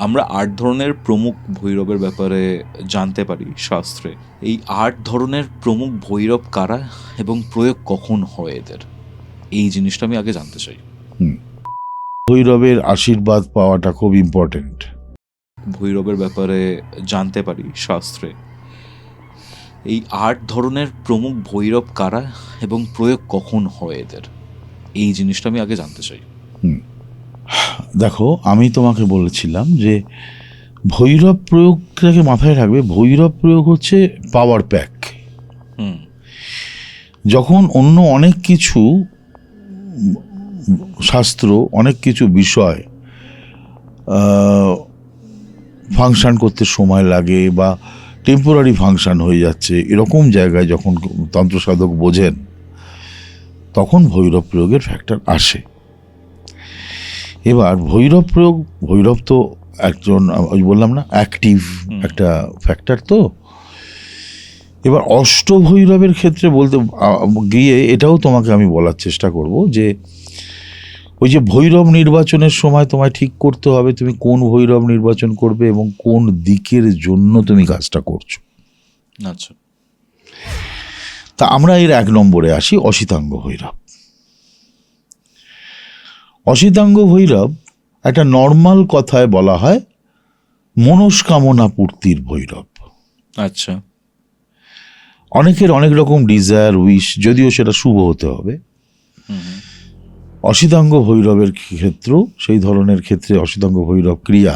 আমরা 8 ধরনের প্রমুখ ভৈরবের ব্যাপারে জানতে পারি শাস্ত্রে। এই 8 ধরনের প্রমুখ ভৈরব কারা এবং প্রয়োগ কখন হয় এদের, এই জিনিসটা আমি আগে জানতে চাই। ভৈরবের আশীর্বাদ পাওয়াটা খুব ইম্পর্টেন্ট। ভৈরবের ব্যাপারে জানতে পারি শাস্ত্রে। এই 8 ধরনের প্রমুখ ভৈরব কারা এবং প্রয়োগ কখন হয় এদের, এই জিনিসটা আমি আগে জানতে চাই। দেখো, আমি তোমাকে বলেছিলাম যে ভৈরব প্রয়োগটাকে মাথায় রাখবে। ভৈরব প্রয়োগ হচ্ছে পাওয়ার প্যাক। যখন অন্য অনেক কিছু শাস্ত্র, অনেক কিছু বিষয় ফাংশন করতে সময় লাগে বা টেম্পোরারি ফাংশন হয়ে যাচ্ছে, এরকম জায়গায় যখন তন্ত্রসাধক বোঝেন, তখন ভৈরব প্রয়োগের ফ্যাক্টর আসে। এবার ভৈরব প্রয়োগ, ভৈরব তো একজন, ওই বললাম না, অ্যাক্টিভ একটা ফ্যাক্টর। তো এবার অষ্টভৈরবের ক্ষেত্রে বলতে গিয়ে এটাও তোমাকে আমি বলার চেষ্টা করব যে ওই যে ভৈরব নির্বাচনের সময় তোমায় ঠিক করতে হবে তুমি কোন ভৈরব নির্বাচন করবে এবং কোন দিকের জন্য তুমি কাজটা করছো। আচ্ছা, তা আমরা এর 1 নম্বরে আসি, অসিতাঙ্গ ভৈরব। অসিতাঙ্গ ভৈরব একটা নর্মাল কথায় বলা হয় মনস্কামনা পূর্তির ভৈরব। আচ্ছা, অনেকের অনেক রকম ডিজায়ার, উইশ, যদিও সেটা শুভ হতে হবে। অসিতাঙ্গ ভৈরবের ক্ষেত্র, সেই ধরনের ক্ষেত্রে অসিতাঙ্গ ভৈরব ক্রিয়া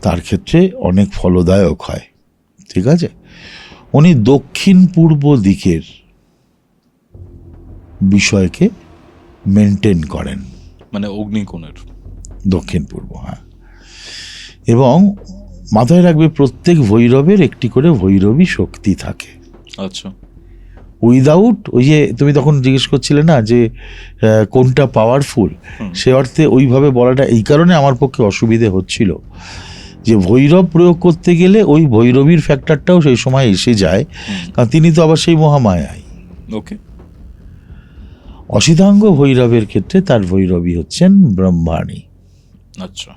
তার ক্ষেত্রে অনেক ফলদায়ক হয়। ঠিক আছে, উনি দক্ষিণ পূর্ব দিকের বিষয়কে মেনটেন করেন, মানে অগ্নিকোণের দক্ষিণ পূর্ব। হ্যাঁ, এবং মাথায় রাখবে প্রত্যেক ভৈরবের একটি করে ভৈরবী শক্তি থাকে। আচ্ছা, উইদাউট, ওই যে তুমি তখন জিজ্ঞেস করছিলে না যে কোনটা পাওয়ারফুল, সে অর্থে ওইভাবে বলাটা এই কারণে আমার পক্ষে অসুবিধে হচ্ছিল যে ভৈরব প্রয়োগ করতে গেলে ওই ভৈরবীর ফ্যাক্টরটাও সেই সময় এসে যায়, কারণ তিনি তো আবার সেই মহামায়াই। ওকে। অসিতাঙ্গ ভৈরবের ক্ষেত্রে তার ভৈরবী হচ্ছেন ব্রহ্মাণী। আচ্ছা,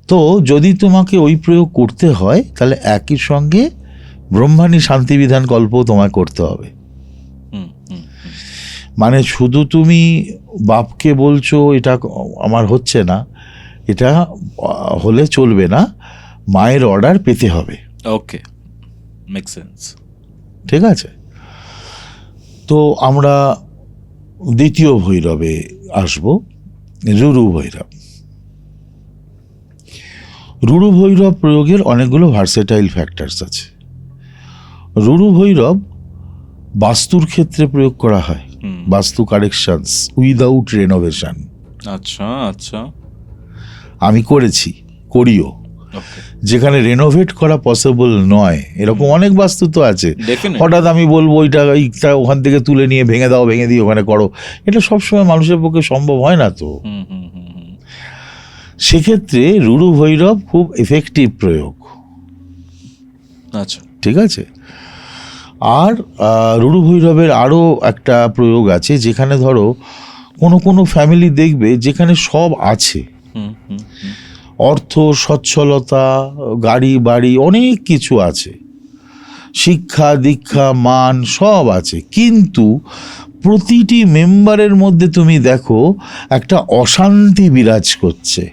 তো যদি তোমাকে ওই প্রয়োগ করতে হয় তাহলে একই সঙ্গে ব্রহ্মাণী শান্তিবিধান কল্প তোমায় করতে হবে। মানে শুধু তুমি বাপকে বলছো এটা আমার হচ্ছে না, এটা হলে চলবে না, মায়ের অর্ডার পেতে হবে। ওকে, মেক সেন্স। ঠিক আছে, তো আমরা দ্বিতীয় ভৈরবে আসব, রুরু ভৈরব। রুরু ভৈরব প্রয়োগের অনেকগুলো ভার্সেটাইল ফ্যাক্টরস আছে। রুরু ভৈরব বাস্তুর ক্ষেত্রে প্রয়োগ করা হয়, বাস্তু কারেকশনস উইদাউট রেনোভেশন। আচ্ছা আচ্ছা, আমি করেছি, করিও, যেখানে রেনোভেট করা পসিবল নয়, এরকম অনেক বাস্তু তো আছে। হঠাৎ আমি বলবো ওইটা ওখান থেকে তুলে নিয়ে ভেঙে দাও, ভেঙে দিয়ে ওখানে করো, এটা সবসময় মানুষের পক্ষে সম্ভব হয় না। তো সেক্ষেত্রে রুরু ভৈরব খুব এফেক্টিভ প্রয়োগ। আচ্ছা, ঠিক আছে। আর রুরু ভৈরবের আরও একটা প্রয়োগ আছে, যেখানে ধরো কোনো ফ্যামিলি দেখবে যেখানে সব আছে, অর্থ, সচ্ছলতা, গাড়ি বাড়ি, অনেক কিছু আছে, শিক্ষা দীক্ষা মান সব আছে, কিন্তু প্রতিটি মেম্বারের মধ্যে তুমি দেখো একটা অশান্তি বিরাজ করছে,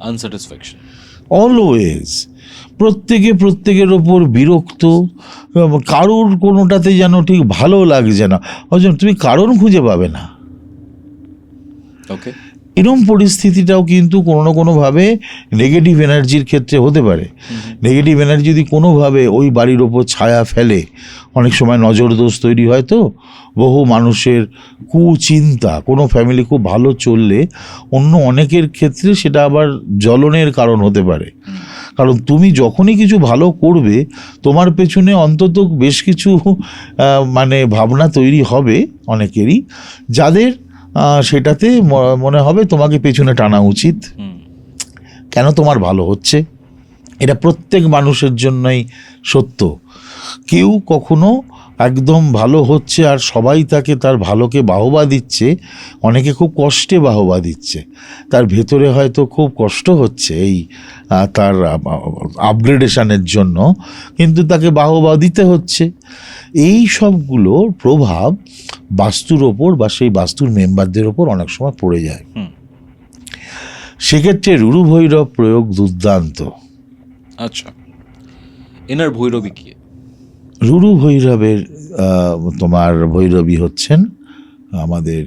আনস্যাটিসফ্যাকশন অলওয়েজ। প্রত্যেকের ওপর বিরক্ত, কারোর কোনোটাতে যেন ঠিক ভালো লাগছে না, তুমি কারণ খুঁজে পাবে না। ওকে, এরকম পরিস্থিতিটাও কিন্তু কোনো না কোনোভাবে নেগেটিভ এনার্জির ক্ষেত্রে হতে পারে। নেগেটিভ এনার্জি যদি কোনোভাবে ওই বাড়ির ওপর ছায়া ফেলে, অনেক সময় নজরদোষ তৈরি হয়। তো বহু মানুষের কুচিন্তা, কোনো ফ্যামিলি খুব ভালো চললে অন্য অনেকের ক্ষেত্রে সেটা আবার জ্বলনের কারণ হতে পারে। কারণ তুমি যখনই কিছু ভালো করবে, তোমার পেছনে অন্তত বেশ কিছু মানে ভাবনা তৈরি হবে অনেকেরই, যাদের সেটাতে মনে হবে তোমাকে পেছনে টানা উচিত, কেন তোমার ভালো হচ্ছে। এটা প্রত্যেক মানুষের জন্যই সত্য। কেউ কখনো একদম ভালো হচ্ছে আর সবাই তাকে তার ভালোকে বাহবা দিচ্ছে, অনেকে খুব কষ্টে বাহবা দিচ্ছে, তার ভেতরে হয়তো খুব কষ্ট হচ্ছে এই তার আপগ্রেডেশনের জন্য, কিন্তু তাকে বাহবা দিতে হচ্ছে। এই সবগুলোর প্রভাব বাস্তুর ওপর বা সেই বাস্তুর মেম্বারদের ওপর অনেক সময় পড়ে যায়। সেক্ষেত্রে রুরু ভৈরব প্রয়োগ দুর্দান্ত। আচ্ছা, এনার ভৈরবী কি? রুরু ভৈরবের তোমার ভৈরবী হচ্ছেন আমাদের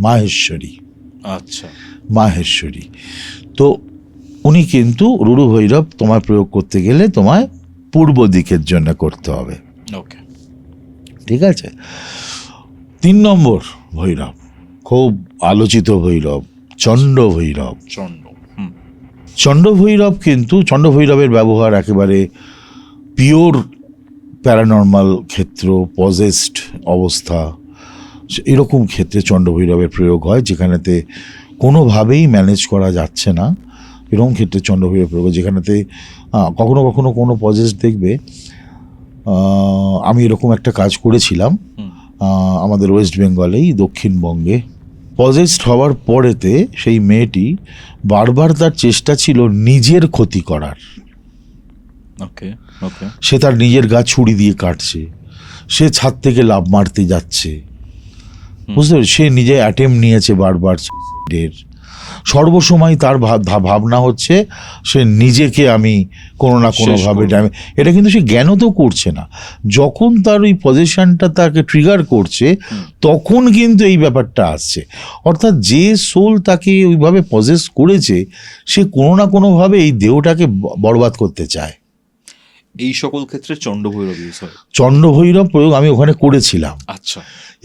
মাহেশ্বরী। আচ্ছা, মাহেশ্বরী। তো উনি কিন্তু রুরু ভৈরব তোমার প্রয়োগ করতে গেলে তোমায় পূর্ব দিকের জন্য করতে হবে। ওকে, ঠিক আছে। 3 নম্বর ভৈরব, খুব আলোচিত ভৈরব, চণ্ড ভৈরব। চণ্ড ভৈরব কিন্তু চণ্ড ভৈরবের ব্যবহার একেবারে পিওর প্যারানর্মাল ক্ষেত্র, পজেসড অবস্থা, এরকম ক্ষেত্রে চণ্ড ভৈরবের প্রয়োগ হয়, যেখানেতে কোনোভাবেই ম্যানেজ করা যাচ্ছে না। এরকম ক্ষেত্রে চণ্ড ভৈরব প্রয়োগ, যেখানেতে কখনো কখনো কোনো পজেস দেখবে। আমি এরকম একটা কাজ করেছিলাম আমাদের ওয়েস্ট বেঙ্গলেই, দক্ষিণবঙ্গে। পজেসড হওয়ার পরেতে সেই মেয়েটি বারবার তার চেষ্টা ছিল নিজের ক্ষতি করার। ওকে ওকে, সে তার নিজের গা ছুরি দিয়ে কাটছে, সে ছাদ থেকে লাফ মারতে যাচ্ছে, বুঝতে পারছি, সে নিজে অ্যাটেম্প নিয়েছে বারবার। সর্বসময় তার ভাবনা হচ্ছে সে নিজেকে আমি কোনো না কোনোভাবে এটা কিন্তু সে জ্ঞান তো করছে না। যখন তার ওই পজিশনটা তাকে ট্রিগার করছে, তখন কিন্তু এই ব্যাপারটা আসছে। অর্থাৎ যে সোল তাকে ওইভাবে পজেস করেছে, সে কোনো না কোনোভাবে এই দেহটাকে বরবাদ করতে চায়। এই সকল ক্ষেত্রে চণ্ড ভৈরব ইউজ হয়। চণ্ড ভৈরব প্রয়োগ আমি ওখানে করেছিলাম। আচ্ছা,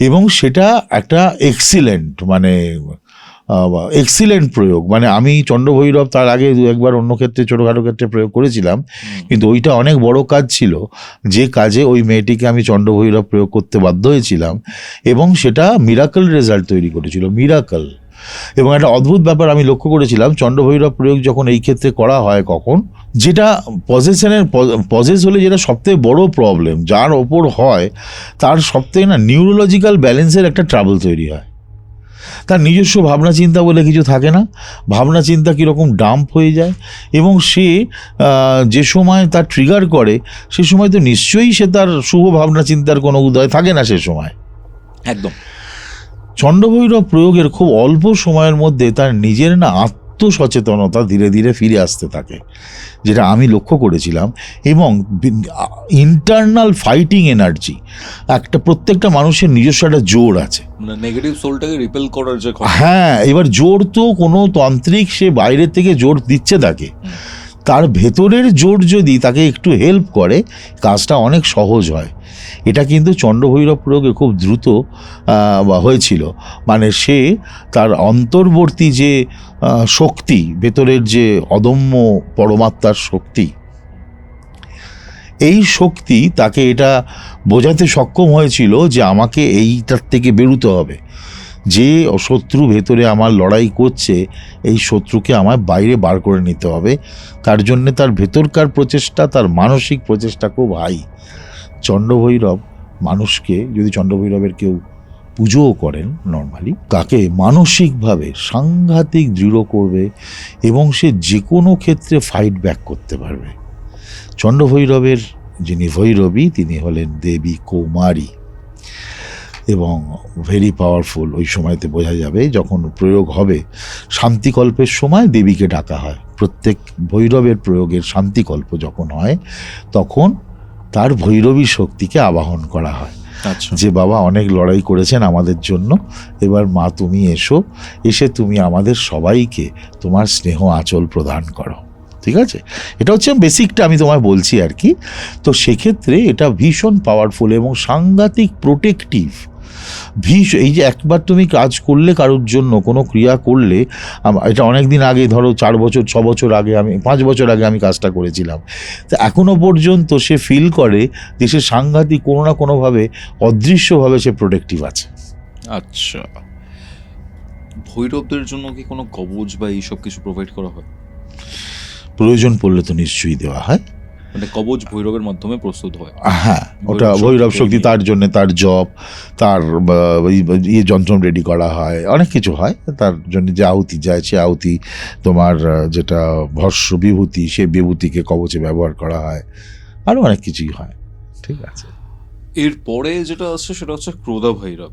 এবং সেটা একটা এক্সিলেন্ট এক্সিলেন্ট প্রয়োগ। মানে আমি চণ্ড ভৈরব তার আগে 2-1বার অন্য ক্ষেত্রে ছোটোখাটো ক্ষেত্রে প্রয়োগ করেছিলাম, কিন্তু ওইটা অনেক বড় কাজ ছিল, যে কাজে ওই মেয়েটিকে আমি চণ্ড ভৈরব প্রয়োগ করতে বাধ্য হয়েছিলাম, এবং সেটা মিরাকল রেজাল্ট তৈরি করেছিল, মিরাকল। এবং একটা অদ্ভুত ব্যাপার আমি লক্ষ্য করেছিলাম, চণ্ড ভৈরব প্রয়োগ যখন এই ক্ষেত্রে করা হয়, কখন যেটা পজেস হলে যেটা সবথেকে বড় প্রবলেম যার ওপর হয়, তার সবথেকে নিউরোলজিক্যাল ব্যালেন্সের একটা ট্রাবল তৈরি হয়। তার নিজস্ব ভাবনা চিন্তা বলে কিছু থাকে না, ভাবনা চিন্তা কীরকম ডাম্প হয়ে যায়, এবং সে যে সময় তার ট্রিগার করে, সে সময় তো নিশ্চয়ই সে তার শুভ ভাবনা চিন্তার কোনো উদয় থাকে না সে সময়। একদম। চণ্ডভৈরব প্রয়োগের খুব অল্প সময়ের মধ্যে তার নিজের আত্মসচেতনতা ধীরে ধীরে ফিরে আসতে থাকে, যেটা আমি লক্ষ্য করেছিলাম। এবং ইন্টারনাল ফাইটিং এনার্জি, প্রত্যেকটা মানুষের নিজস্ব একটা জোর আছে, নেগেটিভ সোলটাকে রিপেল করার যে। হ্যাঁ, এবার জোর তো কোনো তান্ত্রিক সে বাইরের থেকে জোর দিচ্ছে তাকে, তার ভেতরের জোর যদি তাকে একটু হেল্প করে, কাজটা অনেক সহজ হয়। এটা কিন্তু চণ্ডভৈরব প্রয়োগে খুব দ্রুত হয়েছিল। মানে সে তার অন্তর্বর্তী যে শক্তি, ভেতরের যে অদম্য পরমাত্মার শক্তি, এই শক্তি তাকে এটা বোঝাতে সক্ষম হয়েছিল যে আমাকে এইটার থেকে বেরোতে হবে, যে শত্রু ভেতরে আমার লড়াই করছে, এই শত্রুকে আমার বাইরে বার করে নিতে হবে। তার জন্যে তার ভেতরকার প্রচেষ্টা, তার মানসিক প্রচেষ্টা খুব হাই। চণ্ডভৈরব মানুষকে, যদি চণ্ডভৈরবের কেউ পুজোও করেন নর্মালি, তাকে মানসিকভাবে সাংঘাতিক দৃঢ় করবে, এবং সে যে কোনো ক্ষেত্রে ফাইট ব্যাক করতে পারবে। চণ্ডভৈরবের যিনি ভৈরবী, তিনি হলেন দেবী কৌমারী, এবং ভেরি পাওয়ারফুল। ওই সময়তে বোঝা যাবে যখন প্রয়োগ হবে, শান্তিকল্পের সময় দেবীকে ডাকা হয়। প্রত্যেক ভৈরবের প্রয়োগের শান্তিকল্প যখন হয়, তখন তার ভৈরবী শক্তিকে আবাহন করা হয়। যে বাবা অনেক লড়াই করেছেন আমাদের জন্য, এবার মা তুমি এসো, এসে তুমি আমাদের সবাইকে তোমার স্নেহ আঁচল প্রদান করো। ঠিক আছে, এটা হচ্ছে বেসিকটা আমি তোমায় বলছি আর কি। তো সেক্ষেত্রে এটা ভীষণ পাওয়ারফুল এবং সাংঘাতিক প্রোটেক্টিভ। এই যে একবার তুমি কাজ করলে, কারোর জন্য কোনো ক্রিয়া করলে, এটা অনেক দিন আগে, ধরো 4 বছর 6 বছর আগে, আমি 5 বছর আগে আমি কাজটা করেছিলাম, তো এখনো পর্যন্ত সে ফিল করে যে সে সাংঘাতিক কোনো না কোনোভাবে, অদৃশ্যভাবে সে প্রোটেক্টিভ আছে। আচ্ছা, ভৈরবদের জন্য কি কোনো কবচ বা এইসব কিছু প্রোভাইড করা হয়? প্রয়োজন পড়লে তো নিশ্চয়ই দেওয়া হয়। মানে কবচ ভৈরবের মাধ্যমে প্রস্তুত হয়। হ্যাঁ, ওটা ভৈরব শক্তি, তার জন্য তার জপ, তার যন্ত্র রেডি করা হয়, অনেক কিছু হয় তার জন্য। যে আহুতি যায়, সে আহুতি তোমার যেটা ভস্য বিভূতি, সে বিভূতিকে কবচে ব্যবহার করা হয়, আরও অনেক কিছুই হয়। ঠিক আছে। এরপরে যেটা আছে সেটা হচ্ছে ক্রোধা ভৈরব।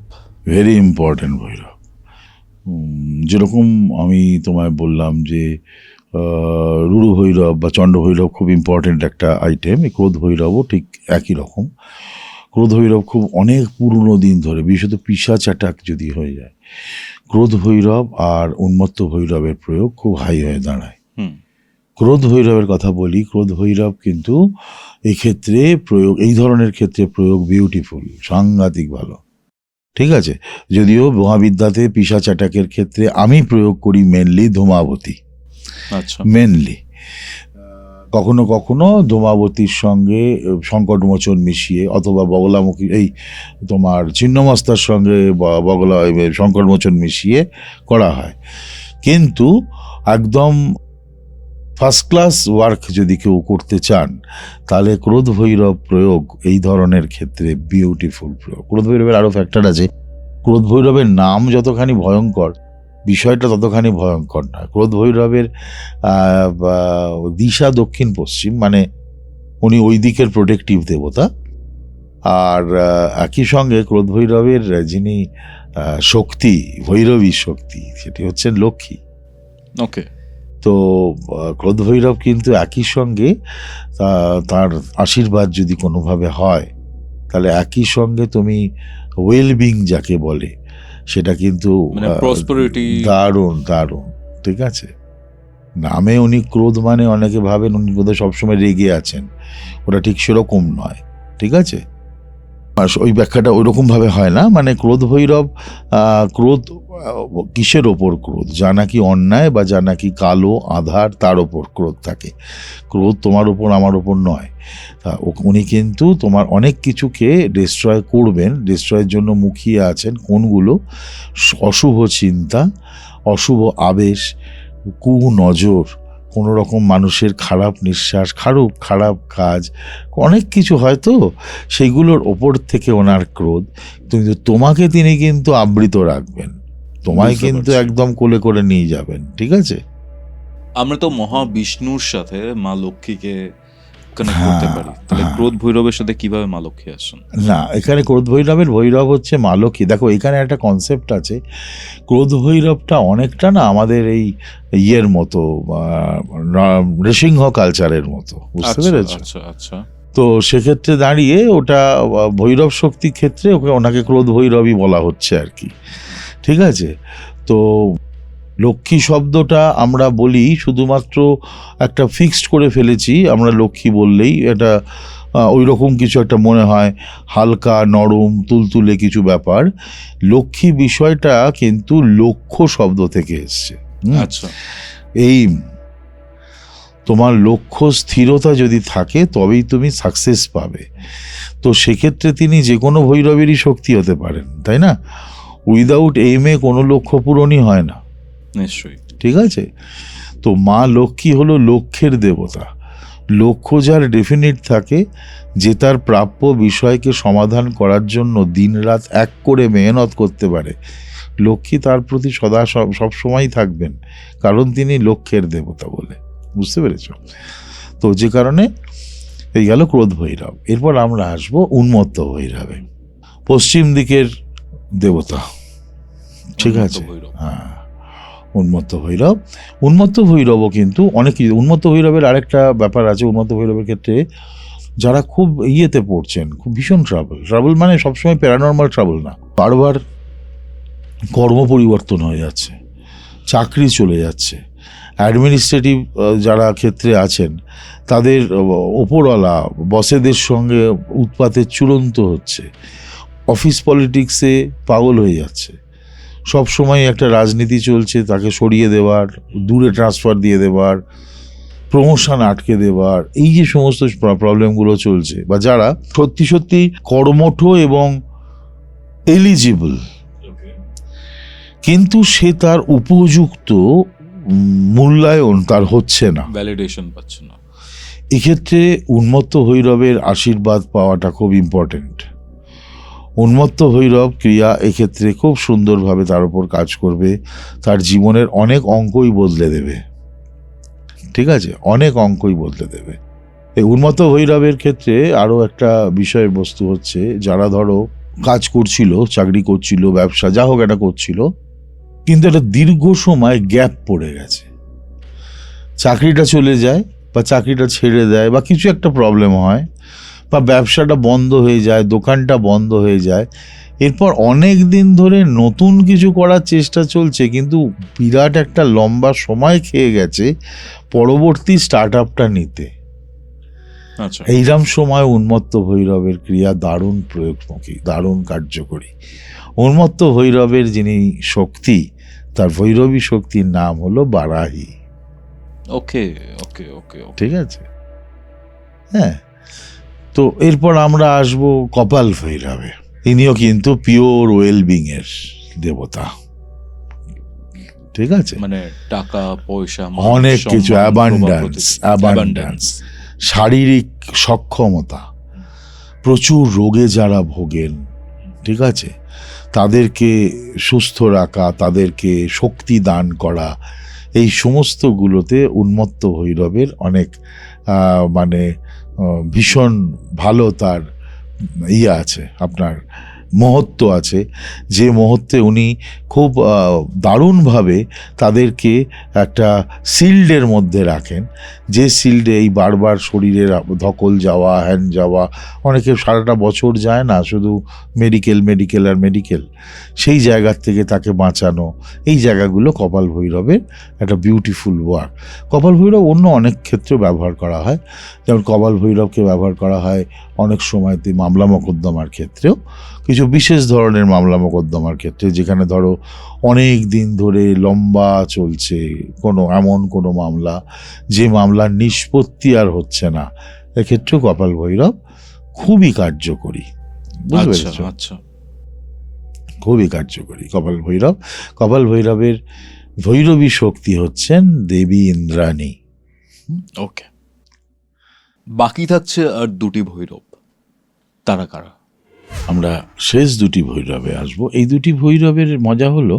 Very important Bhairav. যেরকম আমি তোমায় বললাম যে রুরু ভৈরব বা চণ্ড ভৈরব খুব ইম্পর্টেন্ট একটা আইটেম, এই ক্রোধ ভৈরবও ঠিক একই রকম। ক্রোধ ভৈরব খুব অনেক পুরনো দিন ধরে, বিশেষত পিশাচ অ্যাটাক যদি হয়ে যায়, ক্রোধ ভৈরব আর উন্মত্ত ভৈরবের প্রয়োগ খুব হাই হয়ে দাঁড়ায়। ক্রোধ ভৈরবের কথা বলি, ক্রোধ ভৈরব কিন্তু এক্ষেত্রে প্রয়োগ, এই ধরনের ক্ষেত্রে প্রয়োগ বিউটিফুল, সাংঘাতিক ভালো। ঠিক আছে। যদিও মহাবিদ্যাতে পিশাচ অ্যাটাকের ক্ষেত্রে আমি প্রয়োগ করি মেনলি ধূমাবতী। আচ্ছা। মেনলি কখনো কখনো ধূমাবতীর সঙ্গে সংকটমোচন মিশিয়ে, অথবা বগলামুখী এই তোমার ছিন্নমস্তার সঙ্গে বগলা সংকটমোচন মিশিয়ে করা হয়। কিন্তু একদম ফার্স্ট ক্লাস ওয়ার্ক যদি কেউ করতে চান, তাহলে ক্রোধ ভৈরব প্রয়োগ এই ধরনের ক্ষেত্রে বিউটিফুল প্রয়োগ। ক্রোধ ভৈরবের আরও ফ্যাক্টর আছে। ক্রোধ ভৈরবের নাম যতখানি ভয়ঙ্কর, বিষয়টা ততখানি ভয়ঙ্কর নয়। ক্রোধ ভৈরবের দিশা দক্ষিণ পশ্চিম, মানে উনি ওই দিকের প্রোটেক্টিভ দেবতা। আর একই সঙ্গে ক্রোধ ভৈরবের যিনি শক্তি, ভৈরবী শক্তি, সেটি হচ্ছেন লক্ষ্মী। ওকে। তো ক্রোধ ভৈরব কিন্তু একই সঙ্গে তার আশীর্বাদ যদি কোনোভাবে হয়, তাহলে একই সঙ্গে তুমি ওয়েলবিং যাকে বলে, সেটা কিন্তু দারুণ দারুণ। ঠিক আছে। নামে উনি ক্রোধ, মানে অনেকে ভাবেন উনি বোধহয় সবসময় রেগে আছেন, ওটা ঠিক সেরকম নয়। ঠিক আছে। ওই ব্যাখ্যাটা ওই রকমভাবে হয় না। মানে ক্রোধ ভৈরব, ক্রোধ কিসের ওপর ক্রোধ? যা নাকি অন্যায় বা যা নাকি কালো আধার, তার ওপর ক্রোধ থাকে। ক্রোধ তোমার ওপর আমার ওপর নয়। উনি কিন্তু তোমার অনেক কিছুকে ডিস্ট্রয় করবেন, ডিস্ট্রয়ের জন্য মুখিয়ে আছেন। কোনগুলো? অশুভ চিন্তা, অশুভ আবেশ, কুনজর, কোনো রকম মানুষের খারাপ নিঃশ্বাস, খারাপ কাজ, অনেক কিছু হয়তো সেইগুলোর ওপর থেকে ওনার ক্রোধ। কিন্তু তোমাকে তিনি কিন্তু আবৃত রাখবেন, তোমায় কিন্তু একদম কোলে করে নিয়ে যাবেন। ঠিক আছে। আমরা তো মহাবিষ্ণুর সাথে মা লক্ষ্মীকে কানেক্ট করতে পারি, তাহলে ক্রোধ ভৈরবের সাথে কিভাবে মা লক্ষ্মী আসেন? না, এখানে ক্রোধ ভৈরবের ভৈরব হচ্ছে মা লক্ষ্মী। দেখো, এখানে একটা কনসেপ্ট আছে। ক্রোধ ভৈরবটা অনেকটা না আমাদের এই ইয়ের মতো, নৃসিংহ কালচারের মতো, বুঝতে পেরেছো? আচ্ছা আচ্ছা। তো সেক্ষেত্রে দাঁড়িয়ে ওটা ভৈরব শক্তির ক্ষেত্রে ওনাকে ক্রোধ ভৈরবই বলা হচ্ছে আর কি। ঠিক আছে। তো লক্ষ্মী শব্দটা আমরা বলি শুধুমাত্র একটা ফিক্সড করে ফেলেছি আমরা, লক্ষ্মী বললেই এটা ওই রকম কিছু একটা মনে হয়, হালকা নরম তুলতুলে কিছু ব্যাপার। লক্ষ্মী বিষয়টা কিন্তু লক্ষ্য শব্দ থেকে এসছে। আচ্ছা। এই তোমার লক্ষ্য স্থিরতা যদি থাকে তবেই তুমি সাকসেস পাবে। তো সেক্ষেত্রে তিনি যে কোনো ভৈরবেরই শক্তি হতে পারেন, তাই না? উইদাউট এইমে কোনো লক্ষ্য পূরণই হয় না। নিশ্চয়ই। ঠিক আছে। তো মা লক্ষ্মী হলো লক্ষ্যের দেবতা। লক্ষ্য যার ডেফিনিট থাকে, যে তার প্রাপ্য বিষয়কে সমাধান করার জন্য দিনরাত এক করে মেহনত করতে পারে, লক্ষ্মী তার প্রতি সদা সবসময় থাকবেন, কারণ তিনি লক্ষ্যের দেবতা বলে। বুঝতে পেরেছ? তো যে কারণে এই গেল ক্রোধ ভৈরব। এরপর আমরা আসবো উন্মত্ত ভৈরবে, পশ্চিম দিকের দেবতা। ঠিক আছে। হ্যাঁ, উন্মত্ত ভৈরব। উন্মত্ত ভৈরবও কিন্তু অনেক কিছু। উন্মত্ত ভৈরবের আরেকটা ব্যাপার আছে। উন্মত্ত ভৈরবের ক্ষেত্রে যারা খুব ইয়েতে পড়ছেন, খুব ভীষণ ট্রাবল, মানে সবসময় প্যারানর্মাল ট্রাবল না, বারবার কর্ম পরিবর্তন হয়ে যাচ্ছে, চাকরি চলে যাচ্ছে, অ্যাডমিনিস্ট্রেটিভ যারা ক্ষেত্রে আছেন তাদের ওপরওয়ালা বসেদের সঙ্গে উৎপাতের চূড়ান্ত হচ্ছে, অফিস পলিটিক্সে পাগল হয়ে যাচ্ছে, সব সময় একটা রাজনীতি চলছে, তাকে সরিয়ে দেওয়ার, দূরে ট্রান্সফার দিয়ে দেওয়ার, প্রমোশন আটকে দেওয়ার, এই যে সমস্ত প্রবলেমগুলো চলছে, বা যারা সত্যি সত্যি কর্মঠ এবং এলিজিবল কিন্তু সে তার উপযুক্ত মূল্যায়ন তার হচ্ছে না, ভ্যালিডেশন পাচ্ছে না। এক্ষেত্রে উন্মত্ত ভৈরবের আশীর্বাদ পাওয়াটা খুব ইম্পর্টেন্ট। উন্মত্ত ভৈরব ক্রিয়া এক্ষেত্রে খুব সুন্দরভাবে তার উপর কাজ করবে, তার জীবনের অনেক অঙ্কই বদলে দেবে। ঠিক আছে, অনেক অঙ্কই বদলে দেবে। এই উন্মত্ত ভৈরবের ক্ষেত্রে আরও একটা বিষয়বস্তু হচ্ছে, যারা ধরো কাজ করছিল, চাকরি করছিল, ব্যবসা যা হোক একটা করছিল, কিন্তু একটা দীর্ঘ সময় গ্যাপ পড়ে গেছে, চাকরিটা চলে যায় বা চাকরিটা ছেড়ে দেয় বা কিছু একটা প্রবলেম হয় বা ব্যবসাটা বন্ধ হয়ে যায়, দোকানটা বন্ধ হয়ে যায়, এরপর অনেক দিন ধরে নতুন কিছু করার চেষ্টা চলছে, কিন্তু বিরাট একটা লম্বা সময় খেয়ে গেছে পরবর্তী স্টার্ট আপটা নিতে। আচ্ছা, এইরকম সময় উন্মত্ত ভৈরবের ক্রিয়া দারুণ প্রয়োগমুখী, দারুণ কার্যকরী। উন্মত্ত ভৈরবের যিনি শক্তি, তার ভৈরবী শক্তির নাম হলো বারাহী। ওকে ওকে ওকে ওকে। ঠিক আছে, হ্যাঁ। তো এরপর আমরা আসবো কপাল ভৈরবে। ইনিও কিন্তু পিওর ওয়েলবিং এর দেবতা। ঠিক আছে, মানে টাকা পয়সা, অনেক কিছু, অ্যাবান্ড্যান্স, শারীরিক সক্ষমতা, প্রচুর রোগে যারা ভোগেন, ঠিক আছে, তাদেরকে সুস্থ রাখা, তাদেরকে শক্তি দান করা, এই সমস্তগুলোতে উন্মত্ত ভৈরবের অনেক মানে ভীষণ ভালো তার আছে, আপনার মহত্ব আছে, যে মহত্বে উনি খুব দারুণভাবে তাদেরকে একটা শিল্ডের মধ্যে রাখেন, যে শিল্ডে এই বারবার শরীরের ধকল যাওয়া, হ্যান যাওয়া, অনেকে সারাটা বছর যায় না, শুধু মেডিকেল, সেই জায়গার থেকে তাকে বাঁচানো, এই জায়গাগুলো কপাল ভৈরবের একটা বিউটিফুল ওয়ার্ক। কপাল ভৈরব অন্য অনেক ক্ষেত্রে ব্যবহার করা হয়, যেমন কপাল ভৈরবকে ব্যবহার করা হয় অনেক সময়তে মামলা মোকদ্দমার ক্ষেত্রেও, কিছু বিশেষ ধরনের মামলা মোকদ্দমার ক্ষেত্রে, যেখানে ধরো অনেক দিন ধরে লম্বা চলছে এমন কোনো মামলা, যে মামলার নিষ্পত্তি আর হচ্ছে না, এক্ষেত্রেও কপাল ভৈরব খুবই কার্যকরী। বুঝতে আচ্ছা পেরেছো? আচ্ছা। খুবই কার্যকরী কপাল ভৈরব। কপাল ভৈরবের ভৈরবী শক্তি হচ্ছেন দেবী ইন্দ্রাণী। ওকে, বাকি থাকছে আর দুটি ভৈরব, তারা কারা? আমরা শেষ দুটি ভৈরবে আসবো। এই দুটি ভৈরবের মজা হলো,